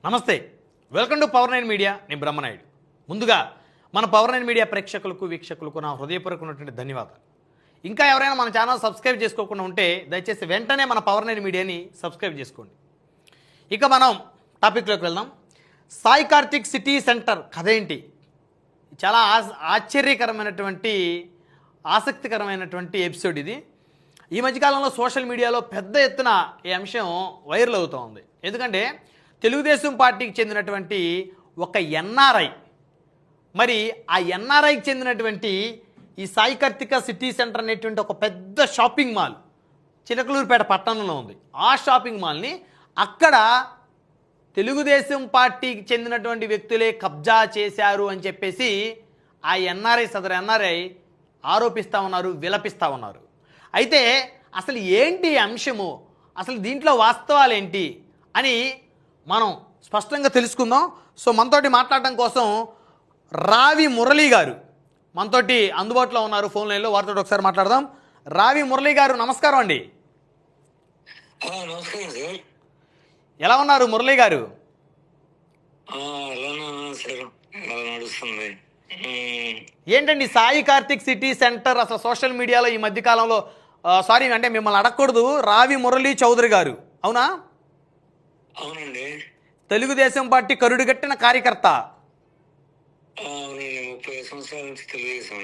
నమస్తే, welcome to power 9 media. నేను బ్రహ్మనాయుడు. ముందుగా మన పవర్ 9 మీడియా ప్రేక్షకులకు వీక్షకులకు నా హృదయపూర్వకమైనటువంటి ధన్యవాదాలు. ఇంకా ఎవరైనా మన ఛానల్ సబ్స్క్రైబ్ చేసుకోకుండా ఉంటే దయచేసి వెంటనే మన పవర్ 9 మీడియాని సబ్స్క్రైబ్ చేసుకోండి. ఇక మనం టాపిక్లోకి వెళ్దాం. సాయి కార్తిక్ సిటీ సెంటర్ కథ ఏంటి? చాలా ఆశ్చర్యకరమైనటువంటి ఆసక్తికరమైనటువంటి ఎపిసోడ్ ఇది. ఈ మధ్యకాలంలో సోషల్ మీడియాలో పెద్ద ఎత్తున ఈ అంశం వైరల్ అవుతూ ఉంది. ఎందుకంటే తెలుగుదేశం పార్టీకి చెందినటువంటి ఒక ఎన్ఆర్ఐ, మరి ఆ ఎన్ఆర్ఐకి చెందినటువంటి ఈ సాయి కార్తిక సిటీ సెంటర్ అనేటువంటి ఒక పెద్ద షాపింగ్ మాల్ చిలకలూరుపేట పట్టణంలో ఉంది. ఆ షాపింగ్ మాల్ని అక్కడ తెలుగుదేశం పార్టీకి చెందినటువంటి వ్యక్తులే కబ్జా చేశారు అని చెప్పేసి ఆ సదరు ఎన్ఆర్ఐ ఆరోపిస్తూ ఉన్నారు, విలపిస్తూ ఉన్నారు. అయితే అసలు ఏంటి అంశము, అసలు దీంట్లో వాస్తవాలు ఏంటి అని మనం స్పష్టంగా తెలుసుకుందాం. సో మనతోటి మాట్లాడడం కోసం రావి మురళీ గారు మనతోటి అందుబాటులో ఉన్నారు ఫోన్ లైన్లో. వారితో ఒకసారి మాట్లాడదాం. రావి మురళీ గారు నమస్కారం అండి. ఎలా ఉన్నారు మురళీ గారు? ఏంటండి సాయి కార్తిక్ సిటీ సెంటర్ అసలు సోషల్ మీడియాలో ఈ మధ్య కాలంలో సారీ అంటే మిమ్మల్ని అడగకూడదు, రావి మురళీ చౌదరి గారు అవునా? అవునండి. తెలుగుదేశం పార్టీ కరుడుగట్టిన కార్యకర్త. 30 సంవత్సరాల నుంచి తెలుగుదేశం.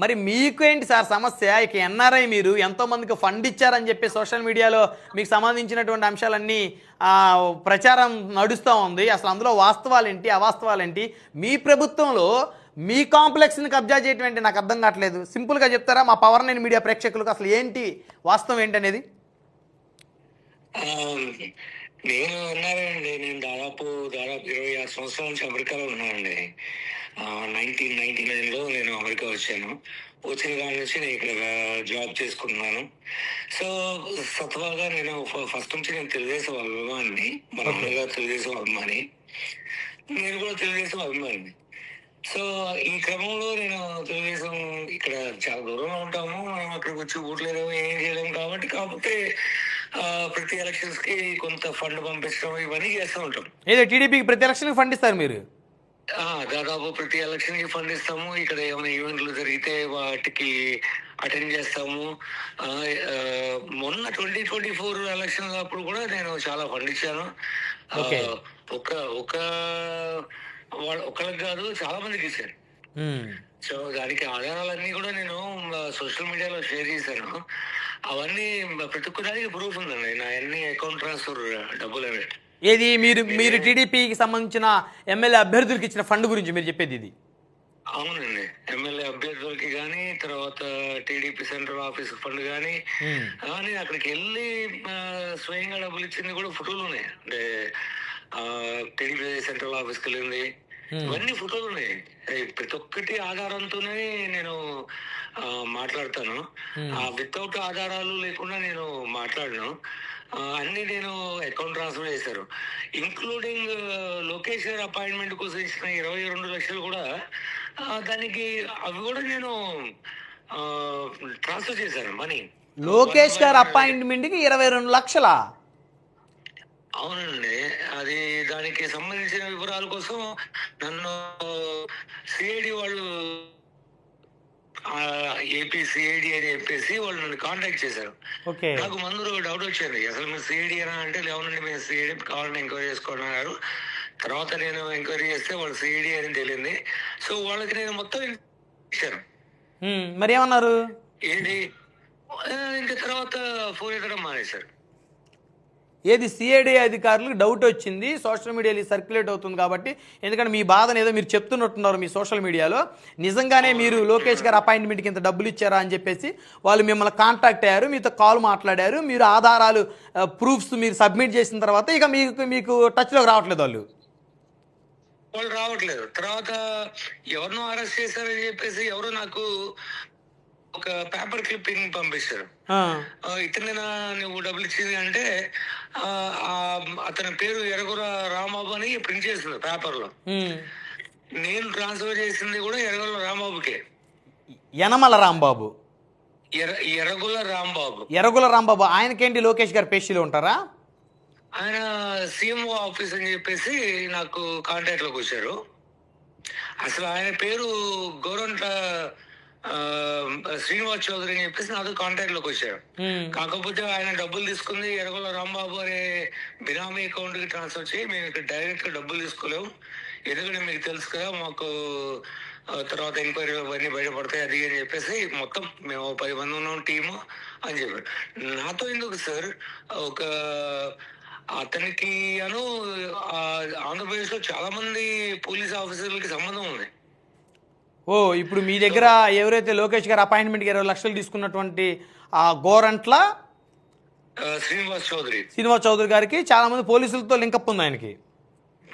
మరి మీకేంటి సార్ సమస్య? ఇక ఎన్ఆర్ఐ మీరు ఎంతో మందికి ఫండ్ ఇచ్చారని చెప్పి సోషల్ మీడియాలో మీకు సంబంధించినటువంటి అంశాలన్నీ ప్రచారం నడుస్తూ ఉంది. అసలు అందులో వాస్తవాలు ఏంటి, అవాస్తవాలు ఏంటి? మీ ప్రభుత్వంలో మీ కాంప్లెక్స్ని కబ్జా చేయటం ఏంటి నాకు అర్థం కావట్లేదు. సింపుల్గా చెప్తారా మా పవర్ 9 మీడియా ప్రేక్షకులకు అసలు ఏంటి వాస్తవం ఏంటి అనేది? నేను ఉన్నానండి. నేను దాదాపు 26 సంవత్సరాల నుంచి అమెరికాలో ఉన్నానండి. 1999లో నేను అమెరికా వచ్చాను. వచ్చిన దాని నుంచి నేను ఇక్కడ జాబ్ చేసుకుంటున్నాను. సో సత్వాగా నేను ఫస్ట్ నుంచి నేను తెలుగుదేశం అభిమాని, మన అమ్మగారు తెలుగుదేశం అభిమాని, నేను కూడా తెలుగుదేశం అభిమాని. సో ఈ క్రమంలో నేను తెలుగుదేశం ఇక్కడ చాలా దూరంలో ఉంటాము, మనం అక్కడికి వచ్చి ఓట్లేదేమో ఏం చేయలేము కాబట్టి కాకపోతే ప్రతి ఎలక్షన్స్ కి కొంత ఫండ్ పంపించడం ఇవన్నీ చేస్తూ ఉంటాం. ఏదో టీడీపీకి ప్రతి ఎలక్షన్ ఫండ్ ఇస్తారు మీరు? దాదాపు ప్రతి ఎలక్షన్ కి ఫండ్ ఇస్తాము. ఇక్కడ ఏమైనా ఈవెంట్లు జరిగితే వాటికి అటెండ్ చేస్తాము. మొన్న 2024 ఎలక్షన్ అప్పుడు కూడా నేను చాలా ఫండ్ ఇచ్చాను. ఒకళ్ళకి కాదు, చాలా మందికి ఇచ్చాను. సో దానికి ఆధారాలన్నీ కూడా నేను సోషల్ మీడియాలో షేర్ చేశాను. అవన్నీ ప్రతి ఒక్కదానికి ప్రూఫ్ ఉందండి. నా అన్ని అకౌంట్ ట్రాన్స్ఫర్ డబ్బులు అనేవి. ఏది మీరు టీడీపీకి సంబంధించిన ఎమ్మెల్యే అభ్యర్థులకి ఇచ్చిన ఫండ్ గురించి మీరు చెప్పేది ఇది? అవునండి, ఎమ్మెల్యే అభ్యర్థులకి కానీ, తర్వాత టీడీపీ సెంట్రల్ ఆఫీస్ ఫండ్ కానీ అక్కడికి వెళ్ళి స్వయంగా డబ్బులు ఇచ్చింది కూడా ఫోటోలు ఉన్నాయి. అంటే టీడీపీ సెంట్రల్ ఆఫీస్కి వెళ్ళింది, ఇవన్నీ ఫోటోలు ఉన్నాయి. ప్రతి ఒక్కటి ఆధారంతోనే నేను మాట్లాడతాను. వితౌట్ ఆధారాలు లేకుండా నేను మాట్లాడను. అన్ని నేను అకౌంట్ ట్రాన్స్ఫర్ చేశారు. ఇంక్లూడింగ్ లోకేష్ గారి అపాయింట్మెంట్ కోసం ఇచ్చిన 22 లక్షలు కూడా దానికి అవి కూడా నేను ట్రాన్స్ఫర్ చేశాను మనీ. లోకేష్ గారి అపాయింట్మెంట్కి 22 లక్షలా? అవునండి. అది దానికి సంబంధించిన వివరాల కోసం నన్ను సిఐడి వాళ్ళు, ఏపీ సిఐడి అని చెప్పేసి వాళ్ళు నన్ను కాంటాక్ట్ చేశారు. నాకు ముందు డౌట్ వచ్చింది, అసలు మీరు సిఐడి అని అంటే లేవనండి మీరు సిఐడి కావాలని ఎంక్వైరీ చేసుకోండి అన్నారు. తర్వాత నేను ఎంక్వైరీ చేస్తే వాళ్ళు సిఐడి అని తెలియంది. సో వాళ్ళకి నేను మొత్తం ఇచ్చాను. మరి ఏమన్నారు? ఏంటి ఇంకా తర్వాత ఫోన్ ఎత్తడం మానేశారు. ఏది సిఐడి అధికారులకు డౌట్ వచ్చింది, సోషల్ మీడియాలో సర్క్యులేట్ అవుతుంది కాబట్టి, ఎందుకంటే మీ బాధను ఏదో మీరు చెప్తున్నట్టున్నారు మీ సోషల్ మీడియాలో, నిజంగానే మీరు లోకేష్ గారు అపాయింట్మెంట్కి ఇంత డబ్బులు ఇచ్చారా అని చెప్పేసి వాళ్ళు మిమ్మల్ని కాంటాక్ట్ అయ్యారు, మీతో కాల్ మాట్లాడారు, మీరు ఆధారాలు ప్రూఫ్స్ మీరు సబ్మిట్ చేసిన తర్వాత ఇక మీకు టచ్లోకి రావట్లేదు వాళ్ళు రావట్లేదు. తర్వాత ఎవరినో అరెస్ట్ చేశారని చెప్పేసి ఎవరో నాకు ఒక పేపర్ క్లిప్పింగ్ పంపిస్తారు. ఇతనేనా నువ్వు డబ్బులు ఇచ్చింది అంటే అతని పేరు ఎరగుల రాంబాబు అని ప్రింట్ చేస్తుంది పేపర్ లో. నేను ట్రాన్స్ఫర్ చేసింది కూడా ఎరగుల రాంబాబుకే. యనమల రాంబాబు, ఎరగుల రాంబాబు. ఎరగుల రాంబాబు ఆయనకేంటి లోకేష్ గారు పేషీలో ఉంటారా? ఆయన సీఎంఓ ఆఫీస్ అని చెప్పేసి నాకు కాంటాక్ట్ లోకి వచ్చారు. అసలు ఆయన పేరు గోరంట్ల ఆ, శ్రీనివాస్ చౌదరి అని చెప్పేసి నాతో కాంటాక్ట్ లోకి వచ్చారు. కాకపోతే ఆయన డబ్బులు తీసుకుంది ఎరగొల రాంబాబు అనే బినామీ అకౌంట్ కి ట్రాన్స్ఫర్ చేయి, మేము ఇక్కడ డైరెక్ట్ గా డబ్బులు తీసుకోలేము, ఎందుకంటే మీకు తెలుసు కదా మాకు తర్వాత ఎంక్వైరీ అవన్నీ బయటపడతాయి అది అని చెప్పేసి మొత్తం మేము 10 మంది ఉన్నాం టీము అని చెప్పారు. నాతో ఎందుకు సార్, ఒక అతనికి ఆంధ్రప్రదేశ్ లో చాలా మంది పోలీస్ ఆఫీసర్లకి సంబంధం ఉంది. ఓ ఇప్పుడు మీ దగ్గర ఎవరైతే లోకేష్ గారు అపాయింట్మెంట్కి 20 లక్షలు తీసుకున్నటువంటి ఆ గోరంట్ల శ్రీనివాస్ చౌదరి గారికి చాలా మంది పోలీసులతో లింకప్ ఉంది ఆయనకి.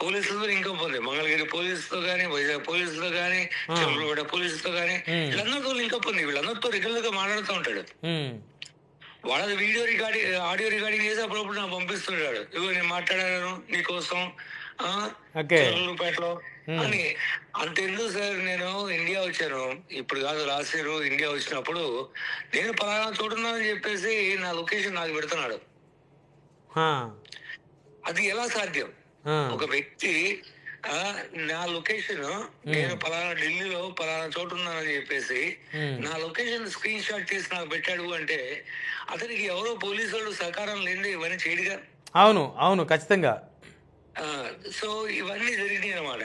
పోలీసులతో ఇంకా ఉంది, మంగళగిరి పోలీసుతో గానీ, వైజాగ్ పోలీసుతో గానీ, చంద్రపేట పోలీసుతో గానీ, వీళ్ళందరితో లింకప్ ఉంది. వీళ్ళందరితో రెగ్యులర్ గా మాట్లాడుతూ ఉంటాడు. వాళ్ళది ఆడియో రికార్డింగ్ చేసి అప్పుడప్పుడు నాకు పంపిస్తుంటాడు. ఇగో నేను మాట్లాడాను నీకోసం చంద్రపేటలో అని. అంతెందుకు సార్, నేను ఇండియా వచ్చాను ఇప్పుడు కాదు, లాస్ట్ ఇయర్ ఇండియా వచ్చినప్పుడు నేను పలానా చూడున్నానని చెప్పేసి నా లొకేషన్ నాకు పెడుతున్నాడు. అది ఎలా సాధ్యం? ఒక వ్యక్తి నా లొకేషన్, నేను పలానా ఢిల్లీలో పలానా చోటు ఉన్నానని చెప్పేసి నా లొకేషన్ స్క్రీన్ షాట్ తీసి నాకు పెట్టాడు అంటే అతనికి ఎవరో పోలీసు వాళ్ళు సహకారం లేని ఇవన్నీ చేయడుగా. అవును అవును ఖచ్చితంగా. సో ఇవన్నీ జరిగినాయి అన్నమాట.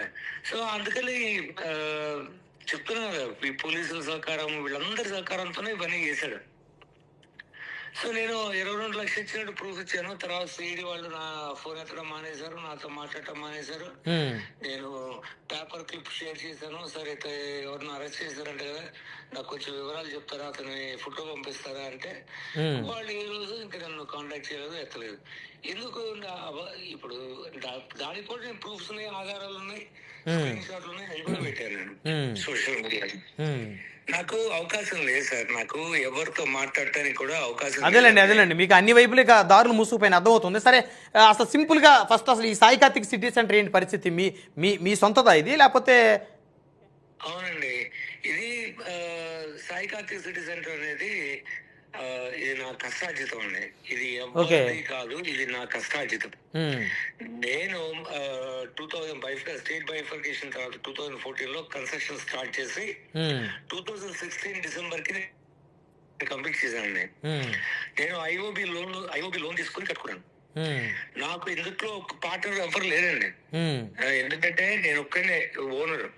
సో అందుకని చెప్తున్నా కదా, ఈ పోలీసుల సహకారం వీళ్ళందరి సహకారంతోనే ఇవన్నీ చేశాడు. సో నేను 22 లక్షలు ఇచ్చినట్టు ప్రూఫ్ ఇచ్చాను. తర్వాత సిఐడి వాళ్ళు నా ఫోన్ ఎత్తడం మానేశారు, నాతో మాట్లాడటం మానేశారు. నేను పేపర్ క్లిప్ షేర్ చేశాను, సరే అయితే ఎవరిని అరెస్ట్ చేశారంటే కదా, నాకు కొంచెం వివరాలు చెప్తారా, అతని ఫోటో పంపిస్తారా అంటే వాళ్ళు ఈ రోజు ఇంకా నన్ను కాంటాక్ట్ చేయలేదు, ఎత్తలేదు. ఎందుకు? ఇప్పుడు దానికి కూడా నేను ప్రూఫ్స్ ఉన్నాయి, ఆధారాలు ఉన్నాయి, స్క్రీన్ షాట్లు ఉన్నాయి, అవి కూడా పెట్టాను నేను సోషల్ మీడియాలో. నాకు అవకాశం లేదు సార్, నాకు ఎవరితో మాట్లాడటానికి కూడా అవకాశం. అదేలేండి మీకు అన్ని వైపులే దారులు మూసుకుపోయిన అర్థమవుతుంది. సరే అసలు సింపుల్ గా ఫస్ట్ అసలు ఈ సాయి కార్తిక్ సిటీ సెంటర్ ఏంటి పరిస్థితి? మీ మీ మీ సొంతదా ఇది లేకపోతే? అవునండి, ఇది సాయి కార్తిక్ సిటీ సెంటర్ అనేది ఇది నా కష్టార్జితం అండి. ఇది ఎవరిది కాదు, ఇది నా కష్టార్జితం. నేను 2005 స్టేట్ బైఫర్కేషన్ తర్వాత 2014 లో కన్స్ట్రక్షన్ స్టార్ట్ చేసి 2016 డిసెంబర్ కి కంప్లీట్ చేశానండి. నేను ఐఓబి లోన్ తీసుకుని కట్టుకున్నాను. నాకు ఇందులో ఒక పార్ట్నర్ ఎవరు లేరండి, ఎందుకంటే నేను ఒక్కనే ఓనర్,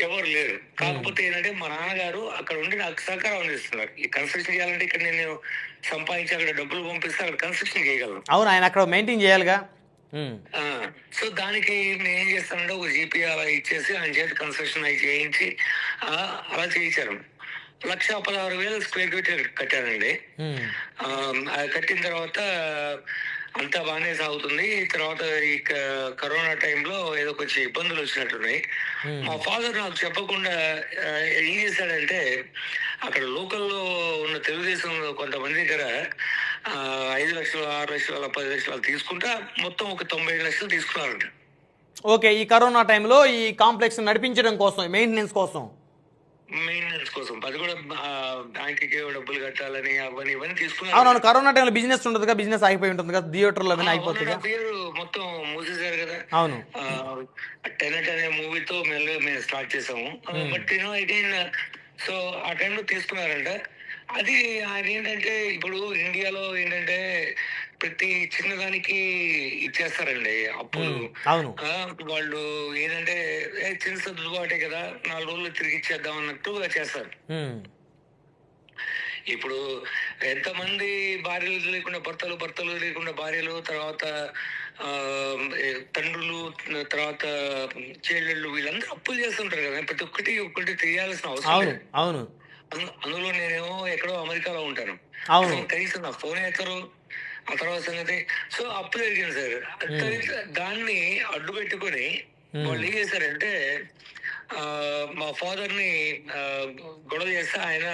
ఎవరు లేరు. కాకపోతే ఏంటంటే మా నాన్నగారు అక్కడ ఉండి నాకు సహకారం అందిస్తున్నారు. ఈ కన్స్ట్రక్షన్ చేయాలంటే ఇక్కడ నేను సంపాదించి అక్కడ డబ్బులు పంపిస్తే అక్కడ కన్స్ట్రక్షన్ చేయగలను. అవును, ఆయన అక్కడ మెయింటైన్ చేయాలిగా. సో దానికి నేను ఏం చేస్తానంటే ఒక జీపీ అలా ఇచ్చేసి ఆయన చేతి కన్స్ట్రక్షన్ అవి చేయించి అలా చేయించారు. 1,16,000 స్క్వేర్ ఫీట్ కట్టానండి. కట్టిన తర్వాత అంతా బాగానే సాగుతుంది. తర్వాత ఈ కరోనా టైంలో ఏదో కొంచెం ఇబ్బందులు వచ్చినట్టున్నాయి. మా ఫాదర్ నాకు చెప్పకుండా ఏం చేశాడంటే, అక్కడ లోకల్లో ఉన్న తెలుగుదేశంలో కొంతమంది దగ్గర 5 లక్షలు, 6 లక్షలు, 10 లక్షలు తీసుకుంటా మొత్తం ఒక 97 లక్షలు తీసుకున్నారంట. ఓకే, ఈ కరోనా టైంలో ఈ కాంప్లెక్స్ నడిపించడం కోసం, మెయింటెనెన్స్ కోసం అది కూడా బ్యాంక్ కి డబ్బులు కట్టాలని అవన్నీ ఇవన్నీ తీసుకున్నారు. అవునవును, కరోనా టైంలో బిజినెస్ ఉండదు కదా, బిజినెస్ ఆగిపోయి ఉంటుంది కదా, థియేటర్లు అవన్నీ అయిపోతుంది, మొత్తం మూసేశారు కదా. అవును, టెనెట్ అనే మూవీతో మేము స్టార్ట్ చేసాము. బట్ అగైన్ సో ఆ టైంలో తీసుకున్నారంట. అది ఆయన ఏంటంటే ఇప్పుడు ఇండియాలో ఏంటంటే ప్రతి చిన్నదానికి ఇచ్చేస్తారండి అప్పులు. వాళ్ళు ఏంటంటే చిన్న సర్దుబాటే కదా, 4 రోజులు తిరిగి ఇచ్చేద్దాం అన్నట్టుగా చేస్తారు. ఇప్పుడు ఎంతమంది భార్యలు లేకుండా భర్తలు, భర్తలు లేకుండా భార్యలు, తర్వాత తండ్రులు, తర్వాత చెల్లెళ్ళు, వీళ్ళందరూ అప్పులు చేస్తుంటారు కదా. ప్రతి ఒక్కటి తెలియాల్సిన అవసరం. అవును, అందులో నేనేమో ఎక్కడో అమెరికాలో ఉంటాను, కనీసం నా ఫోన్ ఎక్కరు. ఆ తర్వాత సంగతి సో అప్పు జరిగింది సార్. దాన్ని అడ్డు పెట్టుకొని వాళ్ళు ఏం చేశారంటే మా ఫాదర్ ని గొడవ చేస్తే ఆయన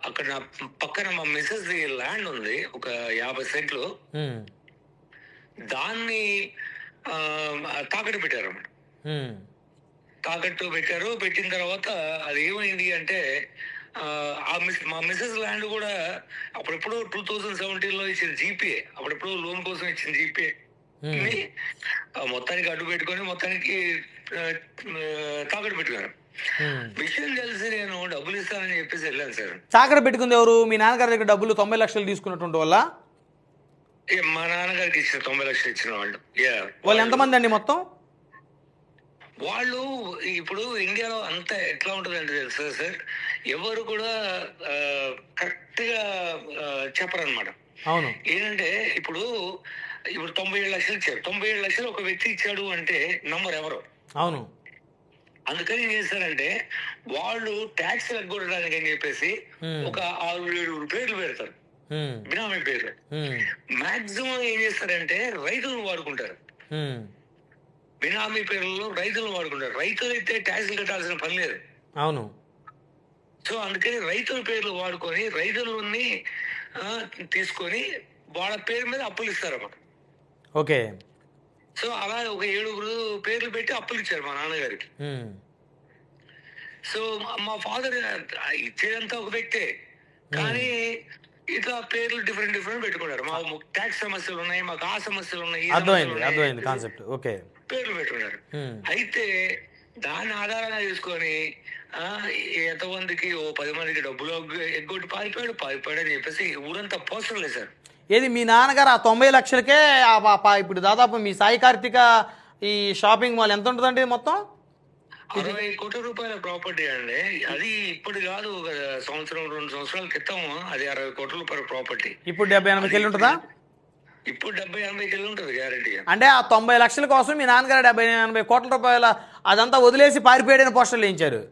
అక్కడ పక్కన మా మిస్సెస్ ల్యాండ్ ఉంది, ఒక 50 సెంట్లు, దాన్ని తాకట్టు పెట్టారు. తాకట్టు పెట్టిన తర్వాత అది ఏమైంది అంటే మా మిస్సెస్ ల్యాండ్ కూడా అప్పుడెప్పుడో 2017లో ఇచ్చిన జీపే, అప్పుడెప్పుడో లోన్ కోసం ఇచ్చిన జీపే మొత్తానికి అడ్డు పెట్టుకొని మొత్తానికి తాకట్టు పెట్టుకున్నారు. విషయం తెలిసి నేను డబ్బులు ఇస్తానని చెప్పేసి వెళ్ళాను సార్. తాకట్టు పెట్టుకుంది ఎవరు? మీ నాన్నగారి దగ్గర డబ్బులు 90 లక్షలు తీసుకున్నటువంటి వల్ల? మా నాన్నగారికి ఇచ్చిన 90 లక్షలు ఇచ్చిన వాళ్ళు ఎంతమంది అండి మొత్తం? వాళ్ళు ఇప్పుడు ఇండియాలో అంతా ఎట్లా ఉంటుంది అంటే తెలుసా సార్, ఎవరు కూడా కరెక్ట్ గా చెప్పరనమాట. అవును. ఏంటంటే ఇప్పుడు 97 లక్షలు ఇచ్చారు, 97 లక్షలు ఒక వ్యక్తి ఇచ్చాడు అంటే నంబర్ ఎవరు? అవును. అందుకని ఏం చేస్తారంటే వాళ్ళు ట్యాక్స్ ఎగ్గొట్టడానికి అని చెప్పేసి ఒక 6-7 పేర్లు పెడతారు, బినామీ పేర్లు. మాక్సిమం ఏం చేస్తారంటే రైతులను వాడుకుంటారు, బినామీ పేర్లలో రైతులను వాడుకుంటారు. రైతులు అయితే ట్యాక్స్లు కట్టాల్సిన పని లేదు. అవును. సో అందుకని రైతుల పేర్లు వాడుకొని రైతులని తీసుకొని వాళ్ళ పేరు మీద అప్పులు ఇస్తారన్నమాట. ఓకే. సో అలా ఒక 7 పేర్లు పెట్టి అప్పులు ఇచ్చారు మా నాన్నగారికి. సో మా ఫాదర్ ఇచ్చేదంతా ఒక వ్యక్తే, కానీ ఇట్లా పేర్లు డిఫరెంట్ పెట్టుకున్నారు. మా ట్యాక్స్ సమస్యలు ఉన్నాయి, మాకు ఆ సమస్యలు ఉన్నాయి, అర్థమైంది కాన్సెప్ట్. ఓకే. పేర్లు పెట్టుకున్నారు. అయితే దాన్ని ఆధారంగా తీసుకొని ఎంతమందికి 10 మందికి డబ్బులు ఎగ్గొట్టి పారిపోయాడు అని చెప్పేసి ఊరంతా పోస్టర్లు వేశారు. ఏది మీ నాన్నగారు ఆ 90 లక్షలకే ఇప్పుడు దాదాపు మీ సాయి కార్తిక ఈ షాపింగ్ మాల్ ఎంత ఉంటుందండి మొత్తం? 60 కోట్ల రూపాయల ప్రాపర్టీ అండి. అది ఇప్పుడు కాదు, 1-2 సంవత్సరాల క్రితం అది 60 కోట్ల రూపాయల ప్రాపర్టీ. ఇప్పుడు 70-80 కెళ్ళి ఉంటుందా? ఇప్పుడు 70-80 కెళ్ళి ఉంటుంది గ్యారంటీ. అంటే ఆ 90 లక్షల కోసం మీ నాన్నగారు 70-80 కోట్ల రూపాయల అదంతా వదిలేసి పారిపోయాడని పోస్టర్లు వేయించారు.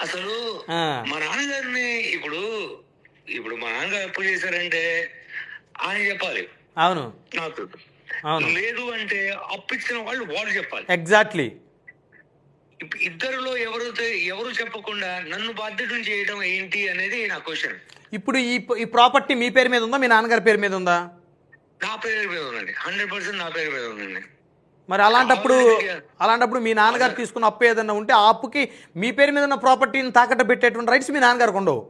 అసలు మా నాన్నగారిని ఇప్పుడు మా నాన్నగారు ఎప్పుడు చేశారంటే ఆయన చెప్పాలి. అవును. నాకు లేదు అంటే అప్పిచ్చిన వాళ్ళు చెప్పాలి. ఎగ్జాక్ట్లీ. ఇద్దరులో ఎవరు చెప్పకుండా నన్ను బాధ్యతను చేయడం ఏంటి అనేది నా క్వశ్చన్. ఇప్పుడు ఈ ప్రాపర్టీ మీ పేరు మీద ఉందా, మీ నాన్నగారి పేరు మీద ఉందా? నా పేరు మీద ఉందండి, 100% నా పేరు మీద ఉందండి. మరి అలాంటప్పుడు మీ నాన్నగారు తీసుకున్న అప్పు ఏదన్నా ఉంటే ఆ అప్పుకి మీ పేరు మీద ఉన్న ప్రాపర్టీని తాకట్టు పెట్టేటువంటి రైట్స్ మీ నాన్నగారికి ఉండవు.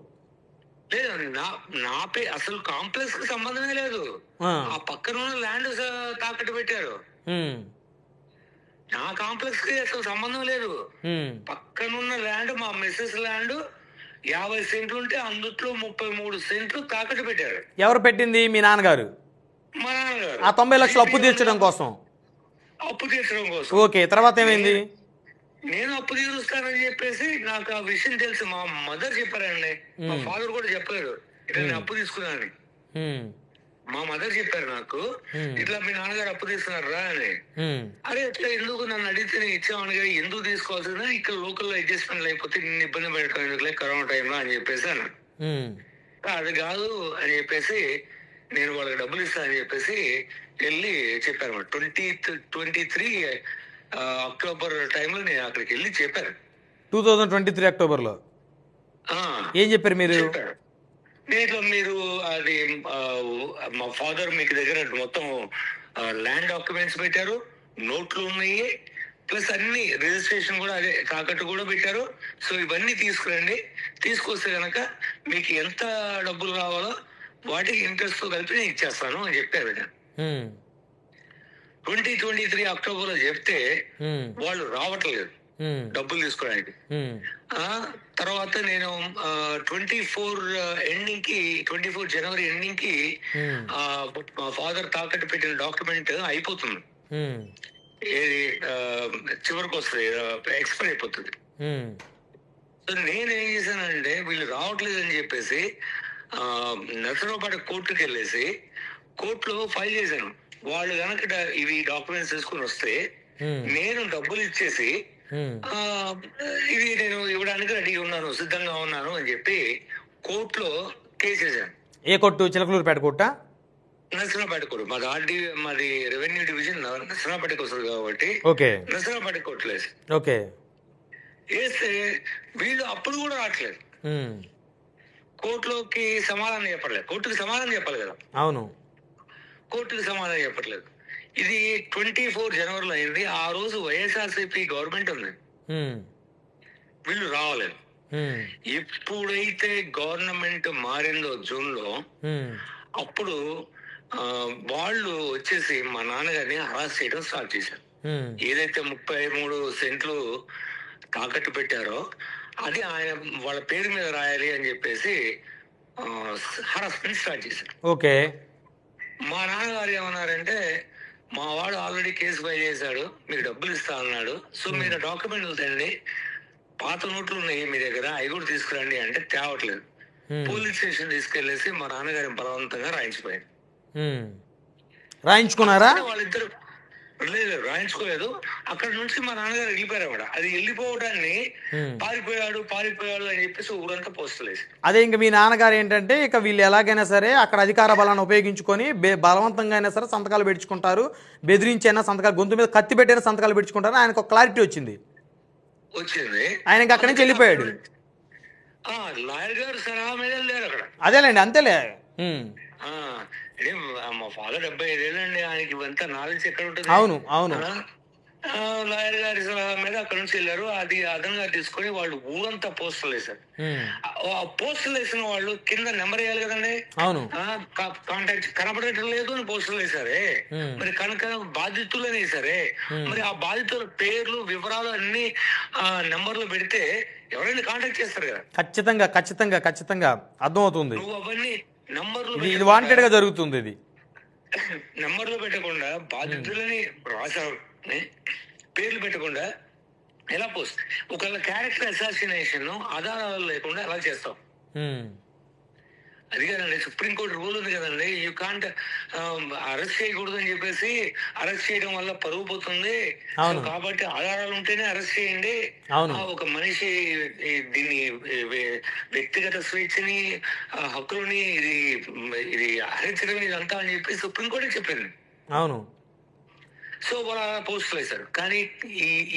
లేదు, నా పేరు అసలు కాంప్లెక్స్ కి సంబంధమే లేదు. ఆ పక్కన ఉన్న ల్యాండ్ తాకట్టు పెట్టారు. నా కాంప్లెక్స్ కి అసలు సంబంధం లేదు. పక్కనున్న ల్యాండ్ మా మిస్సెస్ ల్యాండ్ 50 సెంట్లు ఉంటే అందుట్లో 33 సెంట్లు తాకట్టు పెట్టారు. ఎవరు పెట్టింది? మీ నాన్నగారు. మా నాన్నగారు. ఆ 90 లక్షలు అప్పు తీర్చడం కోసం. ఓకే, తర్వాత ఏమైంది? నేను అప్పు తీరుస్తానని చెప్పేసి నాకు ఆ విషయం తెలుసు. మా మదర్ చెప్పారండి, మా ఫాదర్ కూడా చెప్పారు ఇట్లా నేను అప్పు తీసుకున్నాను. మా మదర్ చెప్పారు నాకు, ఇట్లా మీ నాన్నగారు అప్పు తీసుకున్నారా అని. అరే ఇట్లా ఎందుకు నన్ను అడిగితే నేను ఇచ్చామని కానీ ఎందుకు తీసుకోవాల్సిందా, ఇక్కడ లోకల్లో అడ్జస్ట్మెంట్ అయిపోతే నిన్ను ఇబ్బంది పెట్టడం ఎందుకులే కరోనా టైంలో అని చెప్పేసి అన్న. అది కాదు అని చెప్పేసి నేను వాళ్ళకి డబ్బులు ఇస్తానని చెప్పేసి వెళ్ళి చెప్పాను. 2023 అక్టోబర్ టైంలో నేను అక్కడికి వెళ్ళి చెప్పాను. 2023 అక్టోబర్లో ఏం చెప్పారు మీరు? దీంట్లో మీరు అది మా ఫాదర్ మీకు దగ్గర మొత్తం ల్యాండ్ డాక్యుమెంట్స్ పెట్టారు, నోట్లు ఉన్నాయి, ప్లస్ అన్ని రిజిస్ట్రేషన్ కూడా అదే తాకట్టు కూడా పెట్టారు. సో ఇవన్నీ తీసుకురండి, తీసుకొస్తే కనుక మీకు ఎంత డబ్బులు కావాలో వాటికి ఇంట్రెస్ట్ కలిపి నేను ఇచ్చేస్తాను అని చెప్పారు. 2023 అక్టోబర్లో చెప్తే వాళ్ళు రావట్లేదు డబ్బులు తీసుకోవడానికి. తర్వాత నేను 24 జనవరి ఎండింగ్ కి మా ఫాదర్ తాకట్టు పెట్టిన డాక్యుమెంట్ అయిపోతుంది, చివరికి వస్తుంది, ఎక్స్పైర్ అయిపోతుంది. సో నేనేం చేశానంటే వీళ్ళు రావట్లేదు అని చెప్పేసి నర్సరావుపేట కోర్టుకి వెళ్ళేసి కోర్టులో ఫైల్ చేశాను. వాళ్ళు కనుక ఇవి డాక్యుమెంట్స్ తీసుకుని వస్తే నేను డబ్బులు ఇచ్చేసి ఇవి నేను ఇవ్వడానికి రెడీగా ఉన్నాను, సిద్ధంగా ఉన్నాను అని చెప్పి కోర్టులో కేసు వేసాను. ఏ కోర్టు? చిలకలూరుపేట కోర్టా? నర్సరావుపేట కోర్టు. మాది రెవెన్యూ డివిజన్ నర్సరావుపేటకి వస్తుంది కాబట్టి నర్సరావుపేట కోర్టులో వేస్తే వీళ్ళు అప్పుడు కూడా రావట్లేదు. కోర్టులోకి సమాధానం చెప్పట్లేదు, కోర్టుకి సమాధానం చెప్పాలి కదా. అవును, కోర్టుకి సమాధానం చెప్పట్లేదు. ఇది 24 జనవరిలో అయింది. ఆ రోజు వైఎస్ఆర్సీపీ గవర్నమెంట్ ఉంది. వీళ్ళు రావాలని. ఎప్పుడైతే గవర్నమెంట్ మారిందో జూన్ లో, అప్పుడు వాళ్ళు వచ్చేసి మా నాన్నగారిని హరాస్ చేయడం స్టార్ట్ చేశారు. ఏదైతే 33 సెంట్లు తాకట్టు పెట్టారో అది ఆయన వాళ్ళ పేరు మీద రాయాలి అని చెప్పేసి హరాస్మెంట్ స్టార్ట్ చేశారు. ఓకే. మా నాన్నగారు ఏమన్నారంటే, మా వాడు ఆల్రెడీ కేసు ఫైల్ చేశాడు, మీకు డబ్బులు ఇస్తా అన్నాడు, సో మీరు డాక్యుమెంట్లు తండి, పాత నోట్లు ఉన్నాయి మీ దగ్గర, అవి కూడా తీసుకురండి అంటే తేవట్లేదు. పోలీస్ స్టేషన్ తీసుకెళ్లేసి మా నాన్నగారి బలవంతంగా రాయించిపోయారు. రాయించుకున్నారా? వాళ్ళిద్దరు లేదు, రాయించుకోలేదు. అక్కడ నుంచి మా నాన్నగారు వెళ్ళిపోయారు అక్కడ. అది వెళ్ళిపోవడాన్ని పారిపోయాడు అని చెప్పేసి ఊరంతా పోస్టులేసి. అదే ఇంక మీ నాన్నగారు ఏంటంటే, ఇక వీళ్ళు ఎలాగైనా సరే అక్కడ అధికార బలాన్ని ఉపయోగించుకొని బలవంతంగా అయినా సరే సంతకాలు పెట్టుకుంటారు, బెదిరించైనా సంతకాలు, గొంతు మీద కత్తి పెట్టైనా సంతకాలు పెట్టుకుంటారు. ఆయనకు ఒక క్లారిటీ వచ్చింది. ఆయన అక్కడి నుంచి వెళ్ళిపోయాడు. లాయర్ గారు సలహా మీద లేరు అక్కడ. అదేలేండి, అంతేలే. మా ఫాదర్ 75 ఏళ్ళండి, ఆయనకి ఇవంతా నాలెడ్జ్ ఎక్కడ ఉంటుంది? అవును అవును. లాయర్ గారి సలహా మీద అక్కడ నుంచి వెళ్ళారు. అది అదనంగా తీసుకొని వాళ్ళు ఊరంతా పోస్టులు వేశారు. ఆ పోస్టులు వేసిన వాళ్ళు కింద నెంబర్ వేయాలి కదండి. అవును. కాంటాక్ట్ కనపడటం లేదు అని పోస్టులు వేశారే, మరి కనుక బాధితులని వేశారే, మరి ఆ బాధితుల పేర్లు వివరాలు అన్ని నెంబర్లు పెడితే ఎవరైనా కాంటాక్ట్ చేస్తారు కదా. ఖచ్చితంగా ఖచ్చితంగా ఖచ్చితంగా అర్థమవుతుంది. నువ్వు అవన్నీ నంబర్లు ఇది వాంటెడ్ గా జరుగుతుంది. ఇది నంబర్లు పెట్టకుండా బాధితులని రాశారు, పేర్లు పెట్టకుండా ఎలా పోస్ట్. ఒకవేళ క్యారెక్టర్ అసాసినేషన్ ఆధారాలు లేకుండా ఎలా చేస్తాం? అది కదండి సుప్రీంకోర్టు రూల్ ఉంది కదండి. యూ కాంట్ అరెస్ట్ చేయకూడదు అని చెప్పేసి, అరెస్ట్ చేయడం వల్ల పరువు పోతుంది, కాబట్టి ఆధారాలు ఉంటేనే అరెస్ట్ చేయండి. ఒక మనిషి దీన్ని వ్యక్తిగత స్వేచ్ఛని, హక్కులని ఇది హరించడం ఇదంతా అని చెప్పి సుప్రీంకోర్టు చెప్పింది. అవును. సో వాళ్ళ పోస్టులు వేశారు. కానీ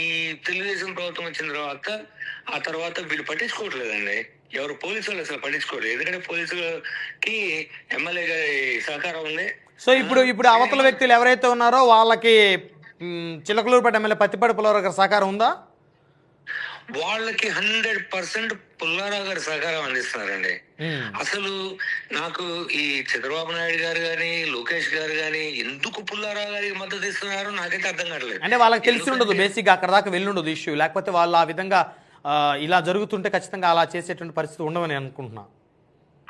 ఈ తెలుగుదేశం ప్రభుత్వం వచ్చిన తర్వాత వీళ్ళు పట్టించుకోవట్లేదండి. ఎవరు పోలీసులు అసలు పట్టించుకోలేదు. ఎందుకంటే పోలీసులకి ఎమ్మెల్యే గారి సహకారం ఉంది. సో ఇప్పుడు అవతల వ్యక్తులు ఎవరైతే ఉన్నారో వాళ్ళకి చిలకలూరుపేట ఎమ్మెల్యే పత్తిపాటి పుల్లారావు గారి సహకారం ఉందా? వాళ్ళకి 100% పుల్లారావు గారి సహకారం అందిస్తున్నారండి. అసలు నాకు ఈ చంద్రబాబు నాయుడు గారు గాని, లోకేష్ గారు గాని ఎందుకు పుల్లారావు గారికి మద్దతు ఇస్తున్నారో నాకైతే అర్థం కావట్లేదు. అంటే వాళ్ళకి తెలిసి ఉండదు, బేసిక్ గా అక్కడ దాకా వెళ్ళి ఉండదు ఇష్యూ. లేకపోతే వాళ్ళు ఆ విధంగా ఇలా జరుగుతుంటే ఖచ్చితంగా అలా చేసేటువంటి పరిస్థితి ఉండవని అనుకుంటున్నా.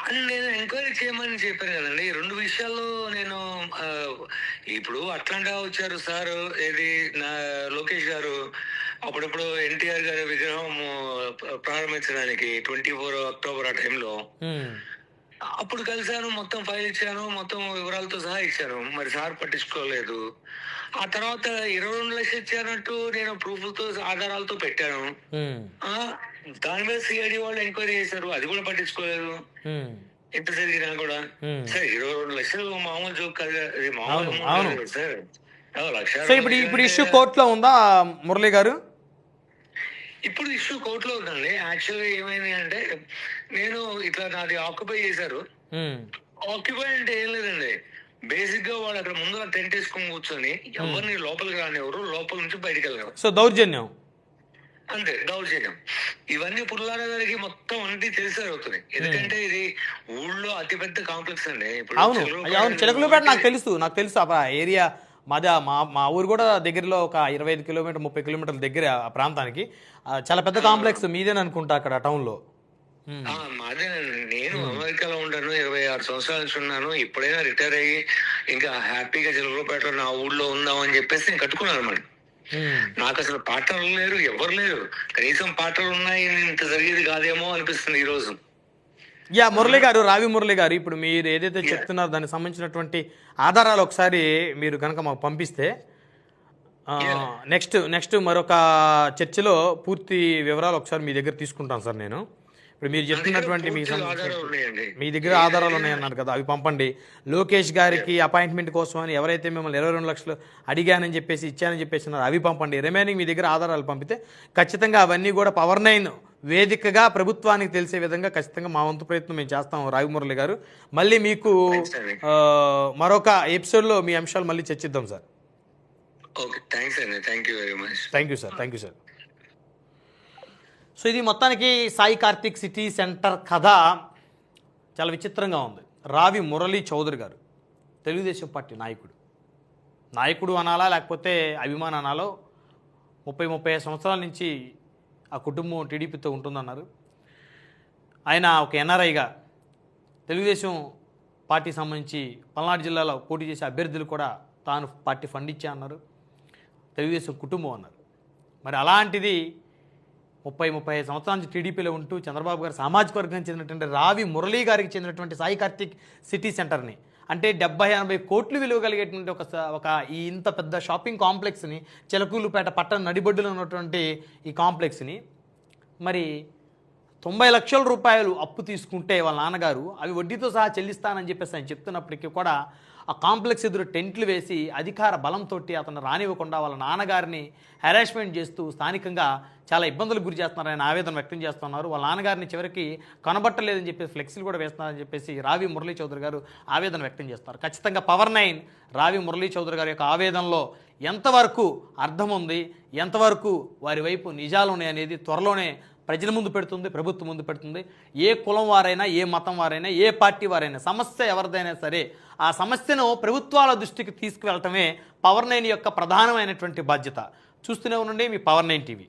అని నేను ఎంక్వైరీ చేయమని చెప్పాను కదండి. 2 విషయాల్లో నేను ఇప్పుడు అట్లాంటా వచ్చారు సార్, ఏది నా లోకేష్ గారు అప్పుడప్పుడు ఎన్టీఆర్ గారి విగ్రహం ప్రారంభించడానికి 24 అక్టోబర్ ఆ టైంలో అప్పుడు కలిశాను, మొత్తం ఫైల్ ఇచ్చాను, మొత్తం వివరాలతో సహా ఇచ్చాను. మరి సార్ పట్టించుకోలేదు. ఆ తర్వాత 22 లక్షలు ఇచ్చానట్టు నేను ప్రూఫ్లతో ఆధారాలతో పెట్టాను. దాని మీద సిఐడి వాళ్ళు ఎంక్వైరీ చేశారు, అది కూడా పట్టించుకోలేదు. ఎంత జరిగినా కూడా సార్ 22 లక్షలు మామూలు జోక్ కాదు, అది మామూలు సార్. ఇప్పుడు ఇష్యూ కోర్టులో ఉందా మురళి గారు? ఇప్పుడు ఇష్యూ కోర్టులో ఉందండి. యాక్చువల్గా ఏమైంది అంటే, నేను ఇట్లా నాది ఆక్యుపై చేశారు. ఆక్యుపై అంటే ఏం లేదండి, బేసిక్ గా వాడు అక్కడ ముందర టెంట్ వేసుకొని కూర్చొని ఎవరిని లోపలికి రానివ్వరు, లోపల నుంచి బయటకు వెళ్ళరు. సో దౌర్జన్యం, అంతే దౌర్జన్యం. ఇవన్నీ పుల్లారావు గారికి మొత్తం అన్ని తెలిసే అవుతున్నాయి. ఎందుకంటే ఇది ఊళ్ళో అతిపెద్ద కాంప్లెక్స్ అండి. అవును అవును, చిలకలూరుపేట నాకు తెలుసు ఆ ఏరియా. మాది మా ఊరు కూడా దగ్గరలో ఒక 25 కిలోమీటర్ 30 కిలోమీటర్ల దగ్గర ఆ ప్రాంతానికి. చాలా పెద్ద కాంప్లెక్స్ మీదేని అనుకుంటా అక్కడ టౌన్ లో. మాదేనండి. నేను అమెరికాలో ఉంటాను, 26 సంవత్సరాల నుంచి ఉన్నాను. ఎప్పుడైనా రిటైర్ అయ్యి ఇంకా హ్యాపీగా చిలకలూరుపేటలో నా ఊళ్ళో ఉందాం అని చెప్పేసి నేను కట్టుకున్నాను అన్నమాట. నాకు అసలు పాటలు లేరు, ఎవరు లేరు. కనీసం పాటలు ఉన్నాయి, ఇంత జరిగేది కాదేమో అనిపిస్తుంది ఈ రోజు. మురళి గారు, రావి మురళి గారు, ఇప్పుడు మీరు ఏదైతే చెప్తున్నారో దానికి సంబంధించినటువంటి ఆధారాలు ఒకసారి మీరు కనుక మాకు పంపిస్తే నెక్స్ట్ మరొక చర్చలో పూర్తి వివరాలు ఒకసారి మీ దగ్గర తీసుకుంటాను సార్ నేను. ఇప్పుడు మీరు చెప్తున్నటువంటి మీ దగ్గర ఆధారాలు ఉన్నాయన్నారు కదా, అవి పంపండి. లోకేష్ గారికి అపాయింట్మెంట్ కోసం అని ఎవరైతే మిమ్మల్ని 22 లక్షలు అడిగానని చెప్పేసి ఇచ్చానని చెప్పేసి అవి పంపండి. రిమైనింగ్ మీ దగ్గర ఆధారాలు పంపితే ఖచ్చితంగా అవన్నీ కూడా పవర్ 9 వేదికగా ప్రభుత్వానికి తెలిసే విధంగా ఖచ్చితంగా మా వంతు ప్రయత్నం మేము చేస్తాం. రావిమురళి గారు, మళ్ళీ మీకు మరొక ఎపిసోడ్లో మీ అంశాలు మళ్ళీ చర్చిద్దాం sir. Thank you sir. Thank you sir. So ఇది మొత్తానికి సాయి కార్తిక్ సిటీ సెంటర్ కథ చాలా విచిత్రంగా ఉంది. రావి మురళీ చౌదరి గారు తెలుగుదేశం పార్టీ నాయకుడు అనాలా లేకపోతే అభిమాన అనాలో 35 సంవత్సరాల నుంచి ఆ కుటుంబం టీడీపీతో ఉంటుందన్నారు. ఆయన ఒక ఎన్ఆర్ఐగా తెలుగుదేశం పార్టీ సంబంధించి పల్నాడు జిల్లాలో పోటీ చేసే అభ్యర్థులు కూడా తాను పార్టీ ఫండ్ ఇచ్చా అన్నారు. తెలుగుదేశం కుటుంబం అన్నారు. మరి అలాంటిది 35 సంవత్సరాల నుంచి టీడీపీలో ఉంటూ చంద్రబాబు గారు సామాజిక వర్గానికి చెందినటువంటి రావి మురళీ గారికి చెందినటువంటి సాయి కార్తిక్ సిటీ సెంటర్ని, అంటే 70-80 కోట్లు విలువ కలిగేటువంటి ఒక ఈ ఇంత పెద్ద షాపింగ్ కాంప్లెక్స్ని, చిలకూరుపేట పట్టణ నడిబొడ్డులో ఉన్నటువంటి ఈ కాంప్లెక్స్ని మరి 90 లక్షల రూపాయలు అప్పు తీసుకుంటే వాళ్ళ నాన్నగారు అవి వడ్డీతో సహా చెల్లిస్తానని చెప్పేసి ఆయన చెప్తున్నప్పటికీ కూడా ఆ కాంప్లెక్స్ ఎదురు టెంట్లు వేసి అధికార బలంతో అతను రానివ్వకుండా వాళ్ళ నాన్నగారిని హెరాస్మెంట్ చేస్తూ స్థానికంగా చాలా ఇబ్బందులకు గురి చేస్తున్నారని ఆవేదన వ్యక్తం చేస్తున్నారు. వాళ్ళ నాన్నగారిని చివరికి కనబట్టలేదని చెప్పేసి ఫ్లెక్సీలు కూడా వేస్తున్నారని చెప్పేసి రావి మురళీ చౌదరి గారు ఆవేదన వ్యక్తం చేస్తారు. ఖచ్చితంగా పవర్ 9 రావి మురళీ చౌదరి గారి యొక్క ఆవేదనలో ఎంతవరకు అర్థం ఉంది, ఎంతవరకు వారి వైపు నిజాలు ఉన్నాయి అనేది త్వరలోనే ప్రజల ముందు పెడుతుంది, ప్రభుత్వం ముందు పెడుతుంది. ఏ కులం వారైనా, ఏ మతం వారైనా, ఏ పార్టీ వారైనా, సమస్య ఎవరిదైనా సరే ఆ సమస్యను ప్రభుత్వాల దృష్టికి తీసుకువెళ్ళటమే పవర్ 9 యొక్క ప్రధానమైనటువంటి బాధ్యత. చూస్తూనే ఉండండి మీ పవర్ 9 టీవీ.